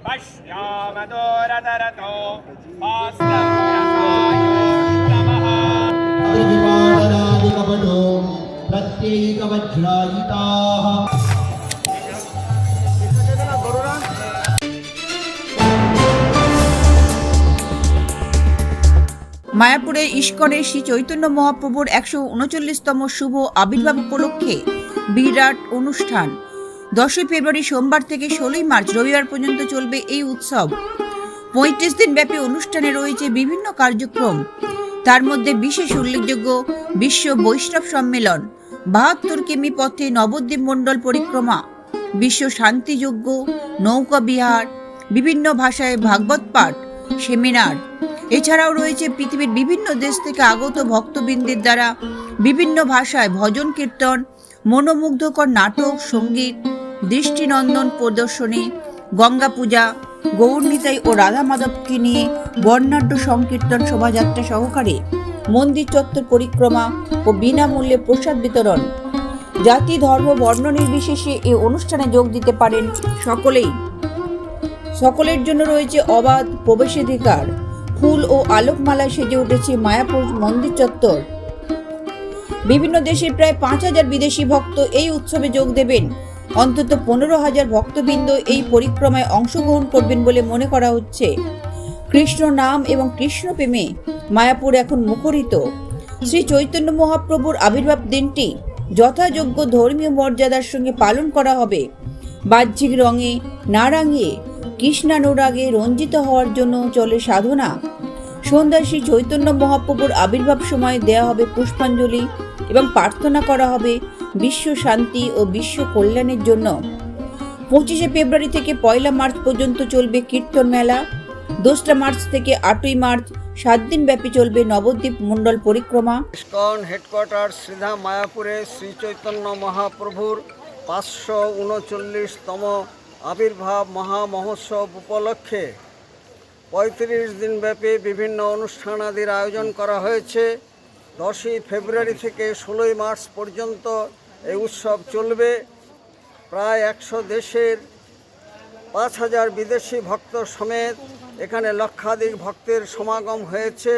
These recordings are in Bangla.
पश्यामदोरदरतो विपाटनादिकपटो प्रत्येकवज्रायिताः মায়াপুরে ইস্কনের শ্রী চৈতন্য মহাপ্রভুর ১৩৯তম শুভ আবির্ভাব উপলক্ষে বিরাট অনুষ্ঠান। ১০ই ফেব্রুয়ারি সোমবার থেকে ১৬ই মার্চ রবিবার পর্যন্ত চলবে এই উৎসব। ৩৫ দিন ব্যাপী অনুষ্ঠানে রয়েছে বিভিন্ন কার্যক্রম। তার মধ্যে বিশেষ উল্লেখযোগ্য বিশ্ব বৈষ্ণব সম্মেলন, ৭২ কিমি পথে নবদ্বীপ মণ্ডল পরিক্রমা, বিশ্ব শান্তিযজ্ঞ, নৌকা বিহার, বিভিন্ন ভাষায় ভাগবত পাঠ, সেমিনার। এছাড়াও রয়েছে পৃথিবীর বিভিন্ন দেশ থেকে আগত ভক্তবৃন্দের দ্বারা বিভিন্ন ভাষায় ভজন কীর্তন, মনোমুগ্ধকর নাটক, সঙ্গীত, দৃষ্টিনন্দন প্রদর্শনী, গঙ্গা পূজা, গৌরনিতাই ও রাধা মাধবকে নিয়ে বর্ণাঢ্য সংকীর্তন শোভাযাত্রা সহকারে মন্দির চত্বর পরিক্রমা ও বিনামূল্যে প্রসাদ বিতরণ। জাতি, ধর্ম, বর্ণ নির্বিশেষে এই অনুষ্ঠানে যোগ দিতে পারেন সকলেই। সকলের জন্য রয়েছে অবাধ প্রবেশাধিকার। ফুল ও আলোকমালায় সেজে উঠেছে মায়াপুর মন্দির চত্বর। বিভিন্ন দেশের প্রায় ৫,০০০ বিদেশি ভক্ত এই উৎসবে যোগ দেবেন। অন্তত ১৫,০০০ ভক্তবৃন্দ এই পরিক্রমায় অংশগ্রহণ করবেন বলে মনে করা হচ্ছে। কৃষ্ণ নাম এবং কৃষ্ণ প্রেমে মায়াপুর এখন মুখরিত। শ্রী চৈতন্য মহাপ্রভুর আবির্ভাব দিনটি যথাযোগ্য ধর্মীয় মর্যাদার সঙ্গে পালন করা হবে। বাহ্যিক রঙে না রাঙিয়ে কৃষ্ণানুরাগে রঞ্জিত হওয়ার জন্য চলে সাধনা। সন্ধ্যায় শ্রী চৈতন্য মহাপ্রভুর আবির্ভাব সময় দেয়া হবে পুষ্পাঞ্জলি এবং প্রার্থনা করা হবে বিশ্ব শান্তি ও বিশ্ব কল্যাণের জন্য। ২৫শে ফেব্রুয়ারি থেকে ১লা মার্চ পর্যন্ত চলবে কীর্তন মেলা। ২রা মার্চ থেকে ৮ই মার্চ ৭ দিন ব্যাপী চলবে নবদ্বীপ মণ্ডল পরিক্রমা। ইস্কন হেডকোয়ার্টার শ্রীধাম মায়াপুরে শ্রী চৈতন্য মহাপ্রভুর ৫৩৯তম আবির্ভাব মহামহোৎসব উপলক্ষে ৩৫ দিনব্যাপী বিভিন্ন অনুষ্ঠানাদির আয়োজন করা হয়েছে। ১০ই ফেব্রুয়ারি থেকে ১৬ই মার্চ পর্যন্ত এই উৎসব চলবে। প্রায় ১০০ দেশের ৫,০০০ বিদেশি ভক্ত সমেত এখানে লক্ষাধিক ভক্তের সমাগম হয়েছে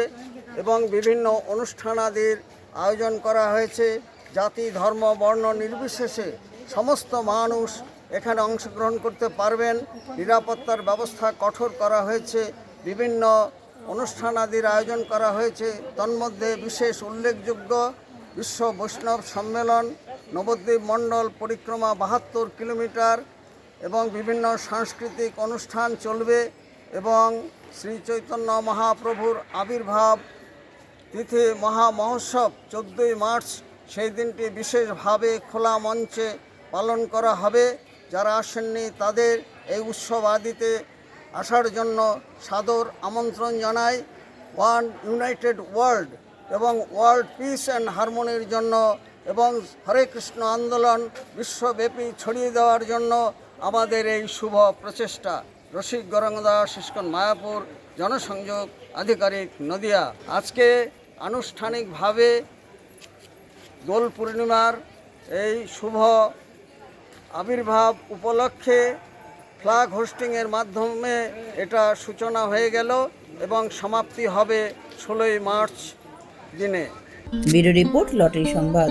এবং বিভিন্ন অনুষ্ঠানাদির আয়োজন করা হয়েছে। জাতি, ধর্ম, বর্ণ নির্বিশেষে সমস্ত মানুষ এখানে অংশগ্রহণ করতে পারবেন। নিরাপত্তার ব্যবস্থা কঠোর করা হয়েছে। বিভিন্ন অনুষ্ঠানাদির আয়োজন করা হয়েছে। তন্মধ্যে বিশেষ উল্লেখযোগ্য বিশ্ব বৈষ্ণব সম্মেলন, নবদ্বীপ মণ্ডল পরিক্রমা ৭২ কিলোমিটার এবং বিভিন্ন সাংস্কৃতিক অনুষ্ঠান চলবে এবং শ্রী চৈতন্য মহাপ্রভুর আবির্ভাব তিথি মহামহোৎসব ১৪ই মার্চ, সেই দিনটি বিশেষভাবে খোলা মঞ্চে পালন করা হবে। যারা আসেননি তাদের এই উৎসব আদিতে আসার জন্য সাদর আমন্ত্রণ জানাই। ওয়ান ইউনাইটেড ওয়ার্ল্ড এবং ওয়ার্ল্ড পিস অ্যান্ড হারমোনির জন্য এবং হরে কৃষ্ণ আন্দোলন বিশ্বব্যাপী ছড়িয়ে দেওয়ার জন্য আমাদের এই শুভ প্রচেষ্টা। রসিক গৌরাঙ্গদাস, ইস্কন মায়াপুর, জনসংযোগ আধিকারিক, নদিয়া। আজকে আনুষ্ঠানিকভাবে দোল পূর্ণিমার এই শুভ আবির্ভাব উপলক্ষে ফ্ল্যাগ হোস্টিংয়ের মাধ্যমে এটা সূচনা হয়ে গেল এবং সমাপ্তি হবে ১৬ই মার্চ দিনে। ব্যুরো রিপোর্ট, লটারি সংবাদ।